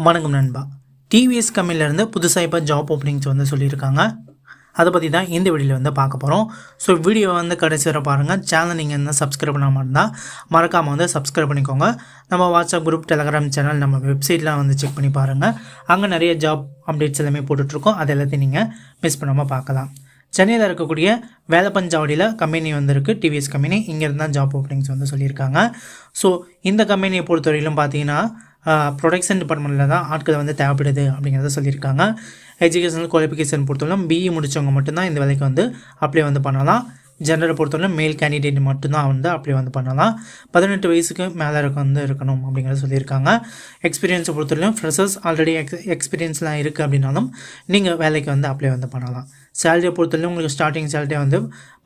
வணக்கம் நண்பா. டிவிஎஸ் கம்பெனிலேருந்து புதுசாக இப்போ ஜாப் ஓப்பனிங்ஸ் வந்து சொல்லியிருக்காங்க. அதை பற்றி தான் இந்த வீடியோவில் வந்து பார்க்க போகிறோம். ஸோ வீடியோ வந்து கடைசி வரை பாருங்கள். சேனல் நீங்கள் என்ன சப்ஸ்கிரைப் பண்ணாமல் இருந்தால் மறக்காமல் வந்து சப்ஸ்கிரைப் பண்ணிக்கோங்க. நம்ம வாட்ஸ்அப் குரூப், டெலகிராம் சேனல், நம்ம வெப்சைட்லாம் வந்து செக் பண்ணி பாருங்கள். அங்கே நிறைய ஜாப் அப்டேட்ஸ் எல்லாமே போட்டுட்ருக்கோம். அது எல்லாத்தையும் நீங்கள் மிஸ் பண்ணாமல் பார்க்கலாம். சென்னையில் இருக்கக்கூடிய வேலப்பஞ்சாவடியில் கம்பெனி வந்துருக்கு, டிவிஎஸ் கம்பெனி. இங்கேருந்து தான் ஜாப் ஓப்பனிங்ஸ் வந்து சொல்லியிருக்காங்க. ஸோ இந்த கம்பெனியை பொறுத்தவரையிலும் பார்த்தீங்கன்னா ப்ரொடக்ஷன் டிபார்ட்மெண்ட்டில் தான் ஆட்கள் வந்து தேவைப்படுது அப்படிங்கிறத சொல்லியிருக்காங்க. எஜுகேஷனல் குவாலிஃபிகேஷன் பொறுத்தவரைக்கும் பிஇ முடித்தவங்க மட்டும்தான் இந்த வேலைக்கு வந்து அப்ளை வந்து பண்ணலாம். ஜெண்டரை பொறுத்தவரை மேல் கேண்டிடேட் மட்டும்தான் வந்து அப்ளை வந்து பண்ணலாம். 18 வயசுக்கு மேலே வந்து இருக்கணும் அப்படிங்கிறத சொல்லியிருக்காங்க. எக்ஸ்பீரியன்ஸை பொறுத்தவரைக்கும் ஃப்ரெஷர்ஸ் ஆல்ரெடி எக்ஸ்பீரியன்ஸ்லாம் இருக்குது அப்படின்னாலும் நீங்கள் வேலைக்கு வந்து அப்ளை வந்து பண்ணலாம். சேலரியை பொறுத்தவரைக்கும் உங்களுக்கு ஸ்டார்டிங் சேலரி வந்து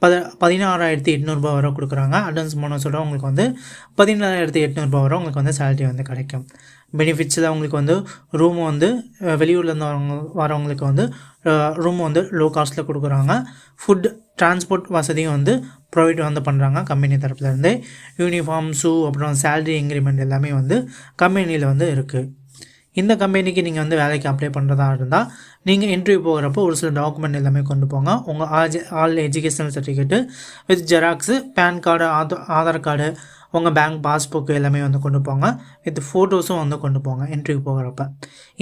16,800 வரை கொடுக்குறாங்க. அட்வான்ஸ் போனஸோட உங்களுக்கு வந்து 17,800 வரை உங்களுக்கு வந்து சேலரி வந்து கிடைக்கும். பெனிஃபிட்ஸில் உங்களுக்கு வந்து ரூம் வந்து வெளியூர்லேருந்து வரவங்களுக்கு வந்து ரூம் வந்து லோ காஸ்ட்டில் கொடுக்குறாங்க. ஃபுட், டிரான்ஸ்போர்ட் வசதியும் வந்து ப்ரொவைட் வந்து பண்ணுறாங்க கம்பெனி தரப்புலேருந்து. யூனிஃபார்ம், ஷூ, அப்புறம் சேலரி இன்க்ரிமெண்ட் எல்லாமே வந்து கம்பெனியில் வந்து இருக்குது. இந்த கம்பெனிக்கு நீங்கள் வந்து வேலைக்கு அப்ளை பண்ணுறதா இருந்தால் நீங்கள் இன்டர்வியூ போகிறப்போ ஒரு சில டாக்குமெண்ட் எல்லாமே கொண்டு போங்க. உங்கள் all educational certificate with xerox, PAN card, Aadhaar card, உங்கள் பேங்க் பாஸ்புக்கு எல்லாமே வந்து கொண்டு போங்க. வித் ஃபோட்டோஸும் வந்து கொண்டு போங்க இன்டர்வியூ போகிறப்ப.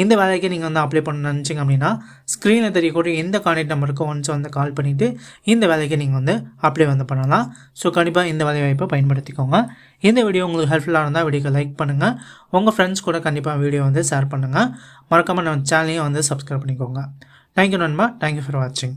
இந்த வேலைக்கு நீங்கள் வந்து அப்ளை பண்ண நினச்சிங்க அப்படின்னா ஸ்க்ரீனில் தெரியக்கூடிய இந்த கான்டாக்ட் நம்பருக்கு ஒன்ஸ் வந்து கால் பண்ணிவிட்டு இந்த வேலைக்கு நீங்கள் வந்து அப்ளை வந்து பண்ணலாம். ஸோ கண்டிப்பாக இந்த வேலை வாய்ப்பை பயன்படுத்திக்கோங்க. இந்த வீடியோ உங்களுக்கு ஹெல்ப்ஃபுல்லாக இருந்தால் வீடியோக்கு லைக் பண்ணுங்கள். உங்கள் ஃப்ரெண்ட்ஸ் கூட கண்டிப்பாக வீடியோ வந்து ஷேர் பண்ணுங்கள். மறக்காமல் நம்ம சேனலையும் வந்து சப்ஸ்கிரைப் பண்ணிக்கோங்க. தேங்க்யூ நண்பா. தேங்க்யூ ஃபார் வாட்சிங்.